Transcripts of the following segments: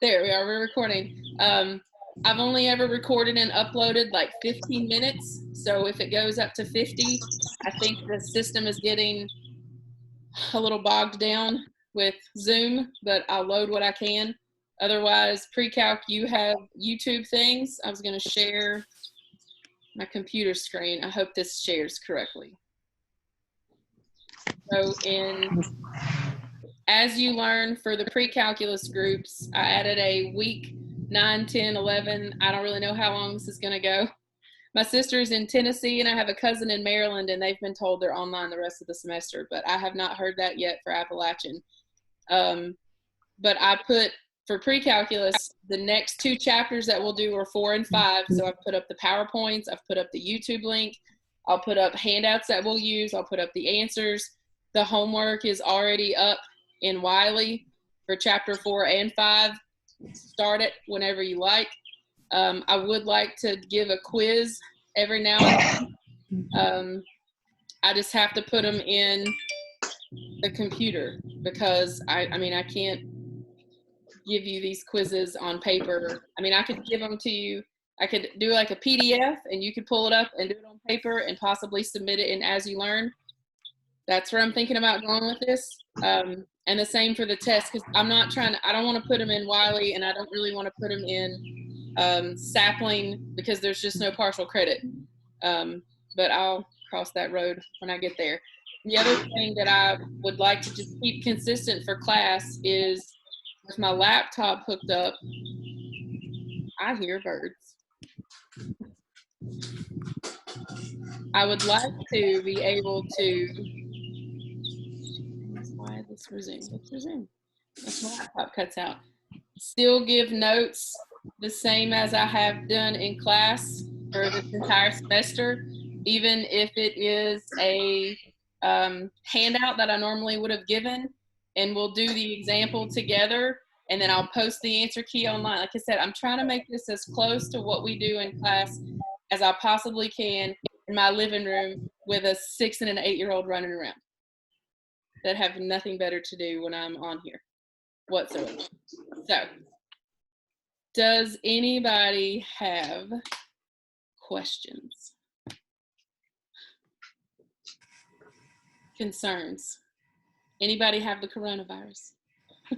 There we are, we're recording. I've only ever recorded and uploaded like 15 minutes. So if it goes up to 50, I think the system is getting a little bogged down with Zoom, but I'll load what I can. Otherwise, pre-calc, you have YouTube things. I was gonna share my computer screen. I hope this shares correctly. So as you learn for the pre-calculus groups, I added a week 9, 10, 11. I don't really know how long this is gonna go. My sister's in Tennessee and I have a cousin in Maryland and they've been told they're online the rest of the semester, but I have not heard that yet for Appalachian. But I put, for pre-calculus, the next 2 chapters that we'll do are 4 and 5. So I've put up the PowerPoints, I've put up the YouTube link, I'll put up handouts that we'll use, I'll put up the answers. The homework is already up in Wiley for chapter 4 and 5. Start it whenever you like. I would like to give a quiz every now and then. I just have to put them in the computer because I mean, I can't give you these quizzes on paper. I mean, I could give them to you. I could do like a PDF and you could pull it up and do it on paper and possibly submit it in As You Learn. That's where I'm thinking about going with this. And the same for the test, because I'm not trying to, I don't want to put them in Wiley and I don't really want to put them in Sapling because there's just no partial credit. But I'll cross that road when I get there. The other thing that I would like to just keep consistent for class is with my laptop hooked up, I hear birds. I would like to be able to, why this resume? Let's resume. That's my laptop cuts out. Still give notes the same as I have done in class for this entire semester, even if it is a handout that I normally would have given, and we'll do the example together, and then I'll post the answer key online. Like I said, I'm trying to make this as close to what we do in class as I possibly can in my living room with a 6 and an 8-year-old running around that have nothing better to do when I'm on here whatsoever. So, does anybody have questions? Concerns? Anybody have the coronavirus? I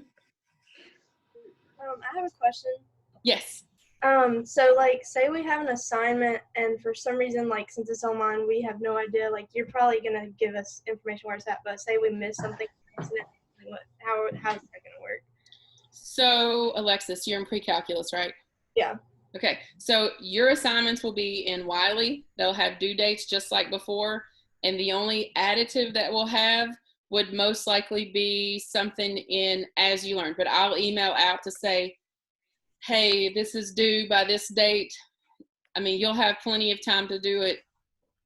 have a question. Yes. So like, say we have an assignment and for some reason, like, since it's online, we have no idea, like, you're probably gonna give us information where it's at, but say we miss something, how is that gonna work? So Alexis, you're in pre-calculus, right? Yeah. Okay, so your assignments will be in Wiley. They'll have due dates just like before, and the only additive that we'll have would most likely be something in As You Learn, but I'll email out to say, hey, this is due by this date. I mean, you'll have plenty of time to do it,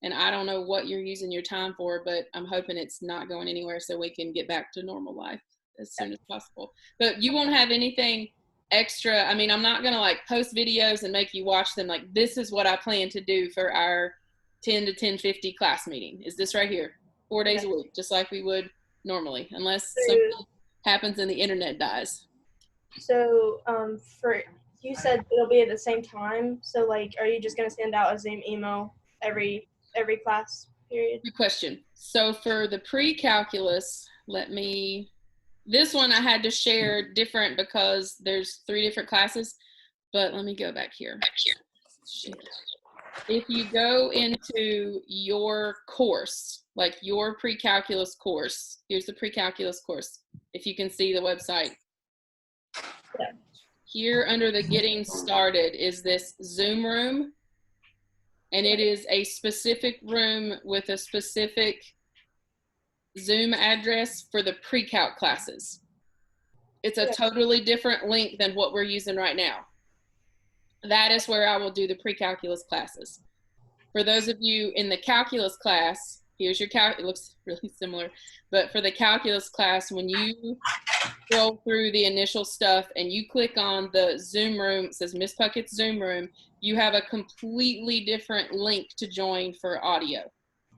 and I don't know what you're using your time for, but I'm hoping it's not going anywhere so we can get back to normal life as soon as possible. But you won't have anything extra. I mean, I'm not gonna like post videos and make you watch them. Like, this is what I plan to do for our 10 to 10:50 class meeting. Is this right here, 4 days a week, just like we would normally, unless something happens and the internet dies. So for, you said it'll be at the same time, so like, are you just gonna send out a Zoom email every class period? Good question. So for the pre-calculus, this one I had to share different because there's 3 different classes, but let me go back here. If you go into your course, like your pre-calculus course, here's the pre-calculus course. If you can see the website. Yeah. Here under the Getting Started is this Zoom room, and it is a specific room with a specific Zoom address for the pre-calc classes. It's a totally different link than what we're using right now. That is where I will do the pre-calculus classes. For those of you in the calculus class, here's your it looks really similar, but for the calculus class, when you scroll through the initial stuff and you click on the Zoom room, it says Miss Puckett's Zoom room, you have a completely different link to join for audio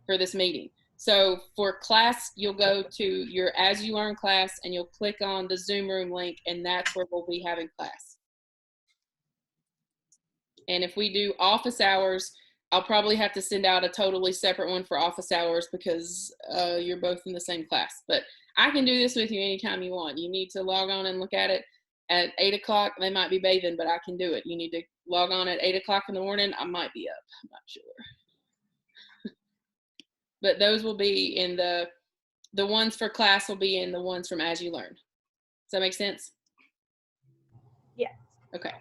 for this meeting. So for class, you'll go to your As You Learn class and you'll click on the Zoom room link, and that's where we'll be having class. And if we do office hours, I'll probably have to send out a totally separate one for office hours because you're both in the same class. But I can do this with you anytime you want. You need to log on and look at it at 8 o'clock. They might be bathing, but I can do it. You need to log on at 8 o'clock in the morning. I might be up. I'm not sure. But those will be in the ones for class will be in the ones from As You Learn. Does that make sense? Yeah. Okay.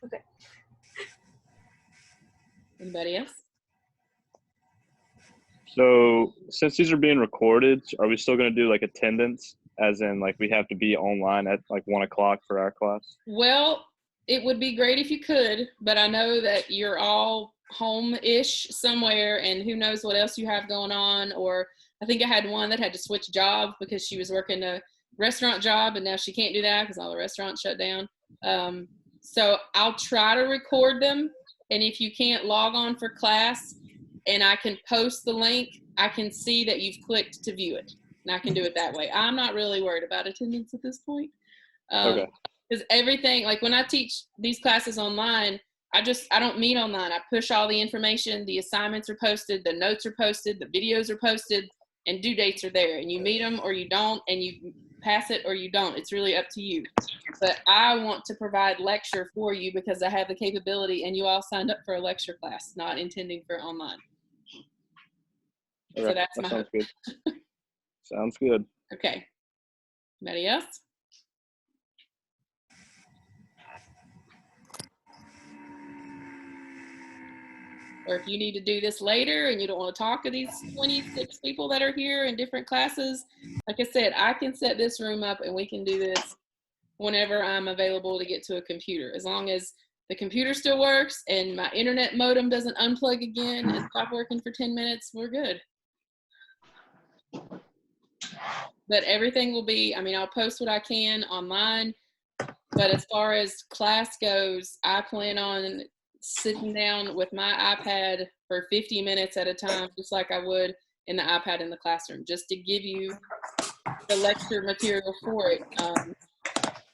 Okay. Anybody else? So since these are being recorded, are we still going to do like attendance, as in like we have to be online at like 1 o'clock for our class? Well, it would be great if you could, but I know that you're all home-ish somewhere, and who knows what else you have going on. Or I think I had one that had to switch jobs because she was working a restaurant job, and now she can't do that because all the restaurants shut down. So I'll try to record them, and if you can't log on for class and I can post the link, I can see that you've clicked to view it, and I can do it that way. I'm not really worried about attendance at this point. Okay. Because everything, like when I teach these classes online, I don't meet online. I push all the information. The assignments are posted, the notes are posted, the videos are posted, and due dates are there. And you meet them or you don't, and you pass it or you don't. It's really up to you. But I want to provide lecture for you because I have the capability, and you all signed up for a lecture class, not intending for online. Okay. So that's that my sounds hope. good. Sounds good. Okay. Anybody else? Or if you need to do this later and you don't want to talk to these 26 people that are here in different classes, like I said, I can set this room up and we can do this whenever I'm available to get to a computer. As long as the computer still works and my internet modem doesn't unplug again and stop working for 10 minutes, we're good. But everything will be, I mean, I'll post what I can online. But as far as class goes, I plan on sitting down with my iPad for 50 minutes at a time, just like I would in the iPad in the classroom, just to give you the lecture material for it.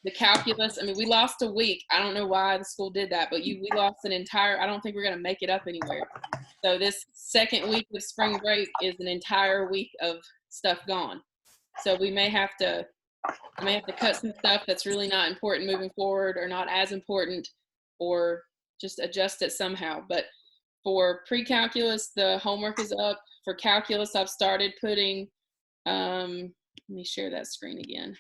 The calculus, I mean, we lost a week. I don't know why the school did that, but we lost an entire, I don't think we're going to make it up anywhere. So this second week of spring break is an entire week of stuff gone. So we may have to cut some stuff that's really not important moving forward or not as important, or just adjust it somehow. But for pre-calculus, the homework is up. For calculus, I've started putting, let me share that screen again.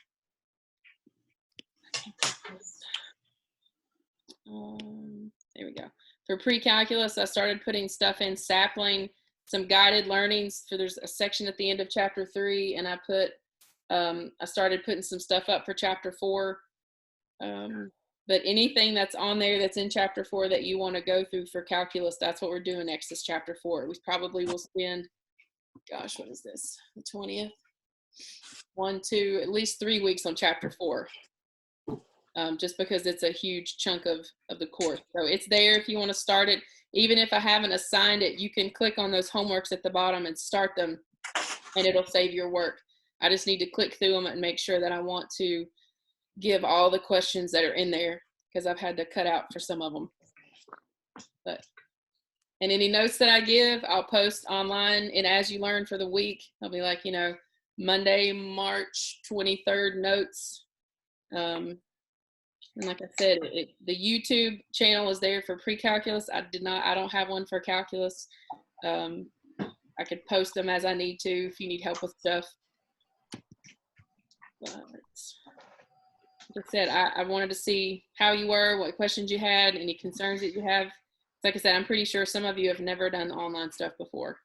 There we go. For pre-calculus, I started putting stuff in Sapling, some guided learnings. There's a section at the end of chapter 3, and I started putting some stuff up for chapter 4. But anything that's on there that's in chapter 4 that you want to go through for calculus, that's what we're doing next is chapter 4. We probably will spend, gosh, what is this? The 20th? 1, 2, at least 3 weeks on chapter 4. Just because it's a huge chunk of the course. So it's there if you want to start it. Even if I haven't assigned it, you can click on those homeworks at the bottom and start them, and it'll save your work. I just need to click through them and make sure that I want to give all the questions that are in there, because I've had to cut out for some of them. And any notes that I give, I'll post online. And As You Learn for the week, I'll be like, Monday, March 23rd notes. And like I said, the YouTube channel is there for pre-calculus. I don't have one for calculus. I could post them as I need to if you need help with stuff. But like I said, I wanted to see how you were, what questions you had, any concerns that you have. Like I said, I'm pretty sure some of you have never done online stuff before.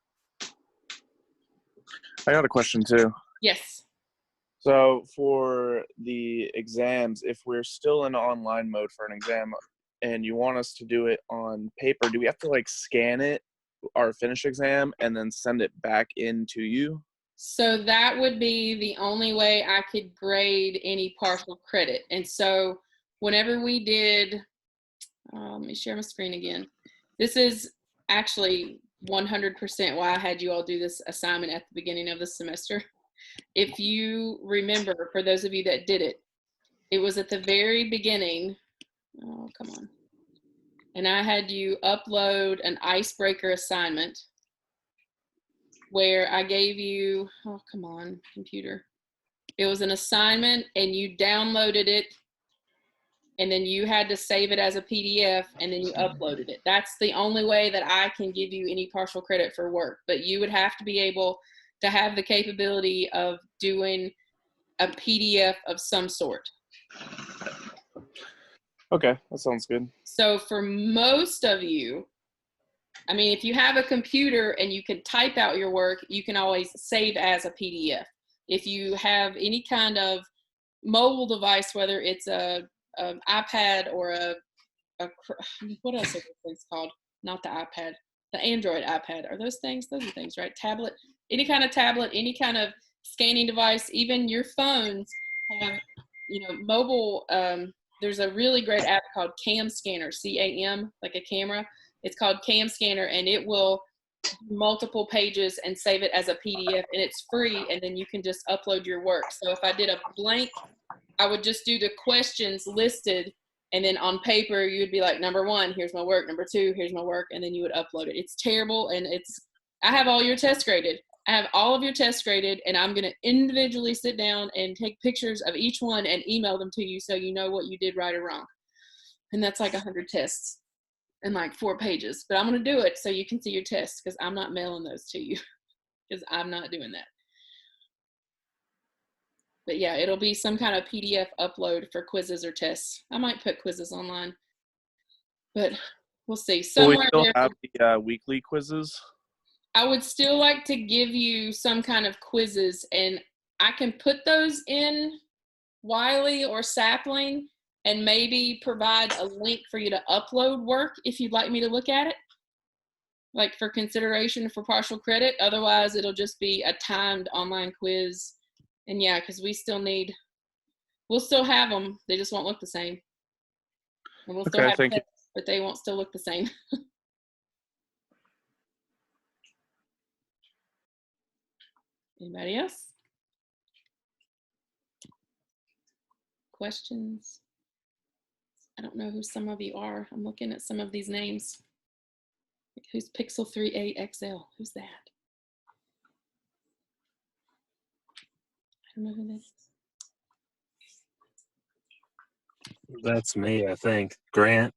I got a question too. Yes. So for the exams, if we're still in online mode for an exam and you want us to do it on paper, do we have to like scan it, our finished exam, and then send it back in to you? So that would be the only way I could grade any partial credit. And so whenever we did, let me share my screen again. This is actually 100% why I had you all do this assignment at the beginning of the semester. If you remember, for those of you that did it, it was at the very beginning. Oh, come on. And I had you upload an icebreaker assignment where I gave you, oh, come on, computer. It was an assignment and you downloaded it and then you had to save it as a PDF and then you uploaded it. That's the only way that I can give you any partial credit for work, but you would have to be able to have the capability of doing a PDF of some sort. Okay, that sounds good. So for most of you, I mean, if you have a computer and you can type out your work, you can always save as a PDF. If you have any kind of mobile device, whether it's an iPad or what else are those things called? Not the iPad, the Android iPad. Are those things? Those are things, right? Tablet, any kind of tablet, any kind of scanning device, even your phones have, mobile. There's a really great app called Cam Scanner, CAM, like a camera. It's called Cam Scanner, and it will multiple pages and save it as a PDF, and it's free, and then you can just upload your work. So if I did a blank, I would just do the questions listed, and then on paper, you'd be like, number 1, here's my work. Number 2, here's my work, and then you would upload it. It's terrible, and I have all your tests graded. I have all of your tests graded, and I'm going to individually sit down and take pictures of each one and email them to you so you know what you did right or wrong. And that's like 100 tests in like 4 pages. But I'm going to do it so you can see your tests because I'm not mailing those to you because I'm not doing that. But yeah, it'll be some kind of PDF upload for quizzes or tests. I might put quizzes online, but we'll see. Will we Somewhere still there, have the weekly quizzes? I would still like to give you some kind of quizzes, and I can put those in Wiley or Sapling and maybe provide a link for you to upload work if you'd like me to look at it, like for consideration for partial credit. Otherwise, it'll just be a timed online quiz. And yeah, because we'll still have them. They just won't look the same. And we'll still have thank you. tests, but they won't still look the same. Anybody else? Questions? I don't know who some of you are. I'm looking at some of these names. Like, who's Pixel 3a XL? Who's that? I don't know who that is. That's me, I think. Grant.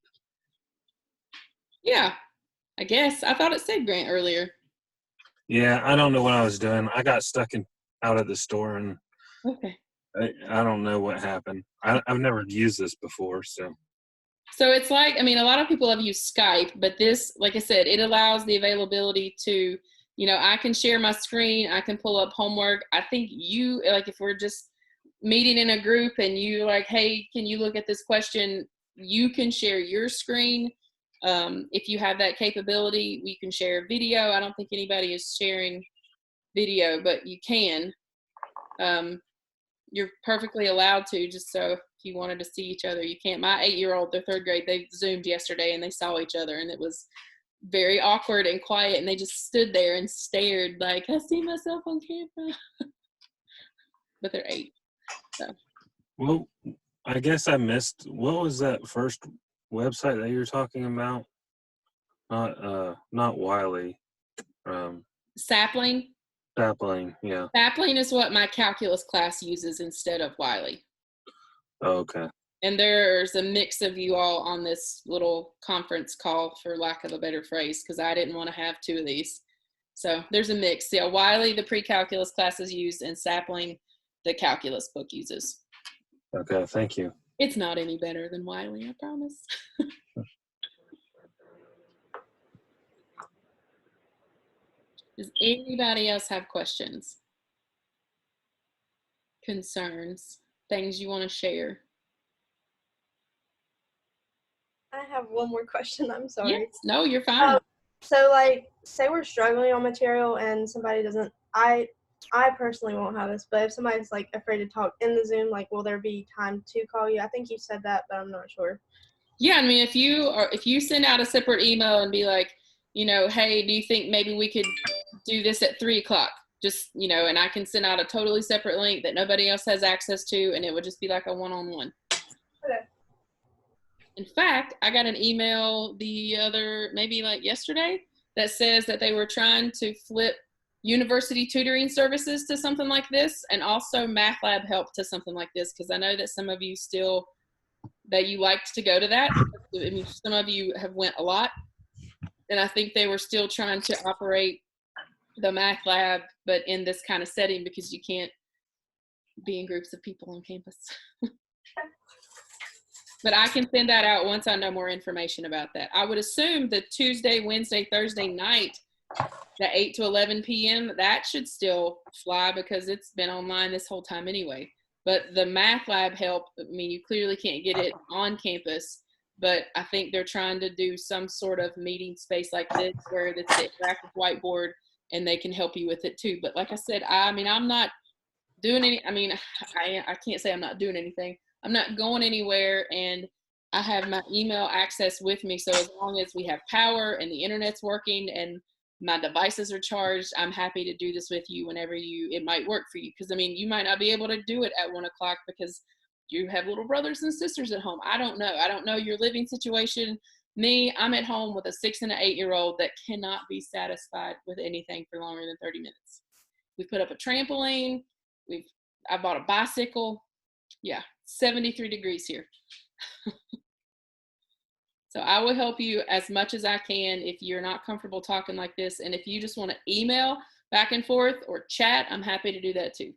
Yeah, I guess. I thought it said Grant earlier. Yeah, I don't know what I was doing. I got stuck out at the store, and Okay. I don't know what happened. I've never used this before, so. So it's like, I mean, a lot of people have used Skype, but this, like I said, it allows the availability to, I can share my screen. I can pull up homework. I think if we're just meeting in a group and you like, hey, can you look at this question? You can share your screen. If you have that capability, we can share video. I don't think anybody is sharing video, but you can. You're perfectly allowed to, just so if you wanted to see each other, you can't. My 8-year-old, they're 3rd grade, they Zoomed yesterday and they saw each other, and it was very awkward and quiet, and they just stood there and stared like, I see myself on camera. But they're 8. So. Well, I guess I missed, what was that first website that you were talking about? Not Wiley. Sapling? Sapling, yeah. Sapling is what my calculus class uses instead of Wiley. Oh, okay. And there's a mix of you all on this little conference call, for lack of a better phrase, because I didn't want to have 2 of these. So there's a mix. Yeah, Wiley, the pre-calculus classes used, and Sapling, the calculus book uses. Okay, thank you. It's not any better than Wiley, I promise. Does anybody else have questions, concerns, things you want to share? I have one more question. I'm sorry. Yes. No, you're fine. So, like, say we're struggling on material and somebody doesn't, I personally won't have this, but if somebody's, like, afraid to talk in the Zoom, like, will there be time to call you? I think you said that, but I'm not sure. Yeah, I mean, if you send out a separate email and be like, hey, do you think maybe we could do this at 3:00? Just, and I can send out a totally separate link that nobody else has access to, and it would just be like a one-on-one. Okay. In fact, I got an email maybe like yesterday, that says that they were trying to flip university tutoring services to something like this, and also Math Lab help to something like this, because I know that some of you that you liked to go to that. I mean, some of you have went a lot, and I think they were still trying to operate the Math Lab, but in this kind of setting, because you can't be in groups of people on campus. But I can send that out once I know more information about that. I would assume the Tuesday, Wednesday, Thursday night, the 8 to 11 p.m., that should still fly, because it's been online this whole time anyway. But the Math Lab help, I mean, you clearly can't get it on campus, but I think they're trying to do some sort of meeting space like this where it's an interactive whiteboard and they can help you with it too. But like I said, I'm not doing I can't say I'm not doing anything. I'm not going anywhere, and I have my email access with me. So as long as we have power and the internet's working and my devices are charged, I'm happy to do this with you whenever it might work for you. Because you might not be able to do it at 1:00 because you have little brothers and sisters at home. I don't know your living situation. Me, I'm at home with a 6 and an 8-year-old that cannot be satisfied with anything for longer than 30 minutes. We put up a trampoline. I bought a bicycle. Yeah, 73 degrees here. So I will help you as much as I can if you're not comfortable talking like this. And if you just want to email back and forth or chat, I'm happy to do that too.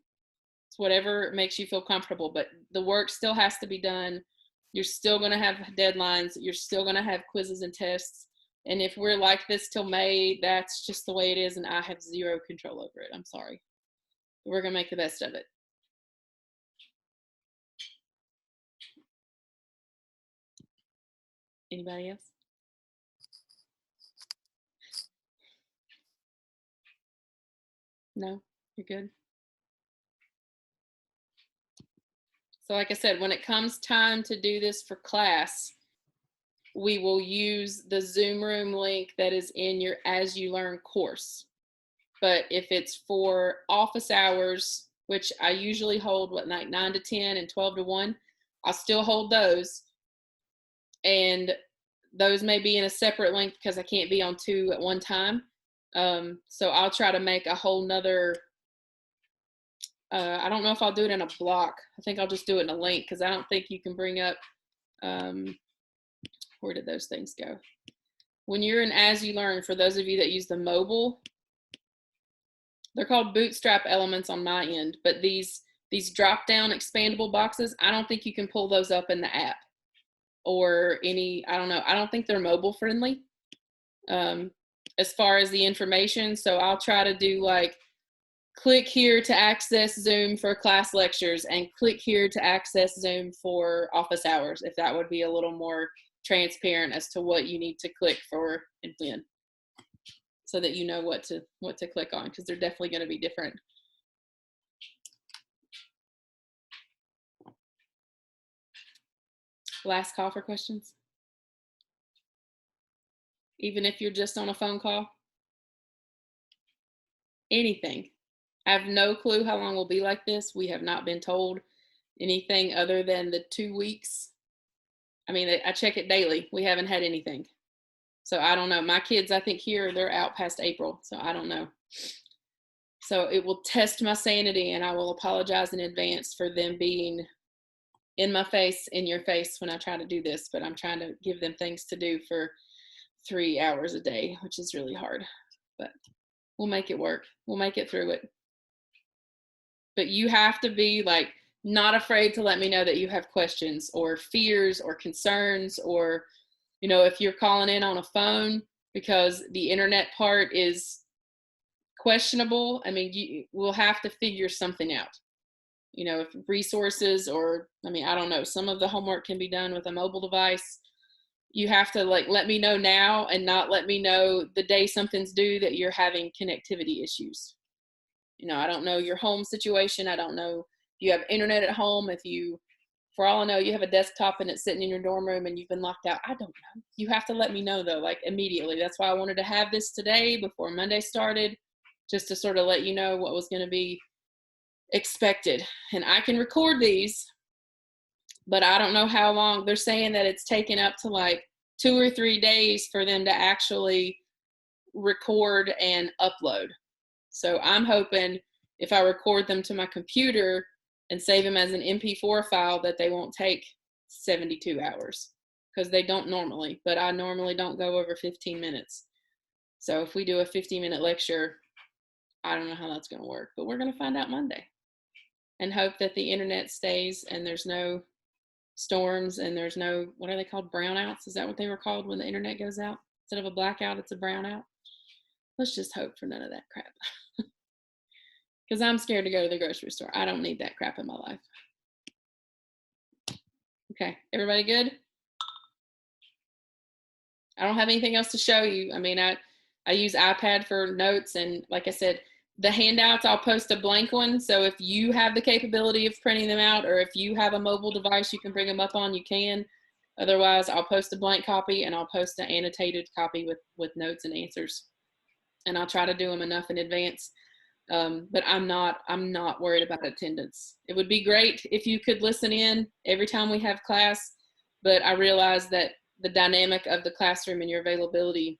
It's whatever makes you feel comfortable, but the work still has to be done. You're still going to have deadlines. You're still going to have quizzes and tests. And if we're like this till May, that's just the way it is, and I have zero control over it. I'm sorry. We're going to make the best of it. Anybody else? No? You're good? So like I said, when it comes time to do this for class, we will use the Zoom room link that is in your As You Learn course. But if it's for office hours, which I usually hold, 9 to 10 and 12 to 1, I'll still hold those. And those may be in a separate link because I can't be on 2 at one time. So I'll try to make a whole nother, I don't know if I'll do it in a block. I think I'll just do it in a link, because I don't think you can bring up, where did those things go? When you're in As You Learn, for those of you that use the mobile, they're called Bootstrap elements on my end, but these drop-down expandable boxes, I don't think you can pull those up in the app or I don't know. I don't think they're mobile friendly as far as the information. So I'll try to do like, click here to access Zoom for class lectures and click here to access Zoom for office hours, if that would be a little more transparent as to what you need to click for and when, so that you know what to click on, because they're definitely going to be different. Last call for questions. Even if you're just on a phone call. Anything. I have no clue how long we'll be like this. We have not been told anything other than the 2 weeks. I mean, I check it daily. We haven't had anything. So I don't know. My kids, I think here, they're out past April. So I don't know. So it will test my sanity, and I will apologize in advance for them being in my face, in your face when I try to do this. But I'm trying to give them things to do for 3 hours a day, which is really hard. But we'll make it work. We'll make it through it. But you have to be like not afraid to let me know that you have questions or fears or concerns, or, if you're calling in on a phone because the internet part is questionable. I mean, we'll have to figure something out, if resources or, I don't know, some of the homework can be done with a mobile device. You have to let me know now and not let me know the day something's due that you're having connectivity issues. I don't know your home situation. I don't know if you have internet at home, if you For all I know, you have a desktop and it's sitting in your dorm room and you've been locked out. I don't know. You have to let me know though, like immediately. That's why I wanted to have this today before Monday started, just to sort of let you know what was going to be expected. And I can record these, but I don't know how long. They're saying that it's taken up to like 2 or 3 days for them to actually record and upload. So I'm hoping if I record them to my computer and save them as an MP4 file that they won't take 72 hours, because they don't normally, but I normally don't go over 15 minutes. So if we do a 15-minute lecture, I don't know how that's going to work, but we're going to find out Monday and hope that the internet stays and there's no storms and there's no, what are they called, brownouts? Is that what they were called when the internet goes out? Instead of a blackout, it's a brownout. Let's just hope for none of that crap. Because I'm scared to go to the grocery store. I don't need that crap in my life. Okay, everybody good? I don't have anything else to show you. I mean, I use iPad for notes, and like I said, the handouts, I'll post a blank one. So if you have the capability of printing them out, or if you have a mobile device you can bring them up on, you can. Otherwise, I'll post a blank copy and I'll post an annotated copy with notes and answers. And I'll try to do them enough in advance. But I'm not worried about attendance. It would be great if you could listen in every time we have class, but I realize that the dynamic of the classroom and your availability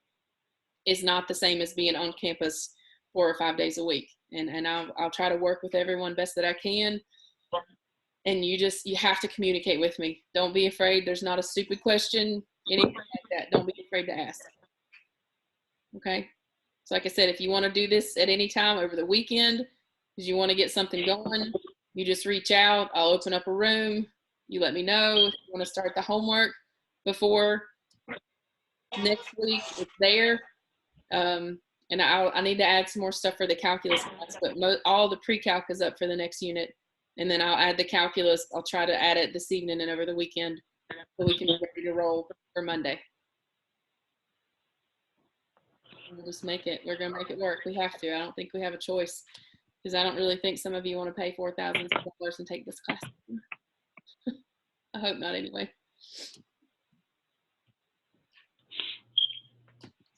is not the same as being on campus 4 or 5 days a week. And I'll try to work with everyone best that I can. And you have to communicate with me. Don't be afraid. There's not a stupid question, anything like that. Don't be afraid to ask. Okay? So like I said, if you want to do this at any time over the weekend, because you want to get something going, you just reach out. I'll open up a room. You let me know if you want to start the homework before next week. It's there. And I need to add some more stuff for the calculus class, but all the pre-calc is up for the next unit. And then I'll add the calculus. I'll try to add it this evening and over the weekend so we can be ready to roll for Monday. We'll just make it. We're going to make it work. We have to. I don't think we have a choice, because I don't really think some of you want to pay $4,000 and take this class. I hope not anyway. So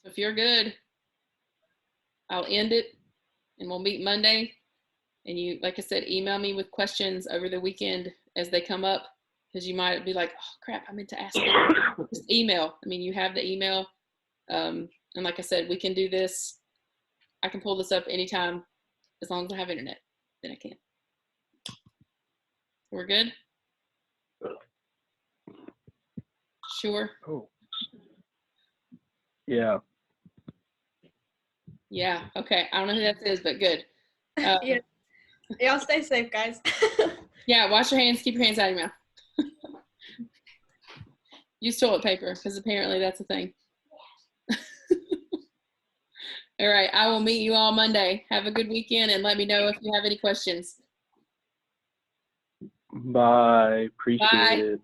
if you're good, I'll end it and we'll meet Monday. And you, like I said, email me with questions over the weekend as they come up, because you might be like, oh crap, I meant to ask them. Just email. I mean, you have the email. And like I said, we can do this. I can pull this up anytime as long as I have internet. Then I can. We're good? Sure? Oh. Yeah. Yeah. Okay. I don't know who that is, but good. Yeah. Y'all stay safe, guys. Yeah. Wash your hands. Keep your hands out of your mouth. Use toilet paper, because apparently that's a thing. All right. I will meet you all Monday. Have a good weekend and let me know if you have any questions. Bye. Appreciate Bye. it.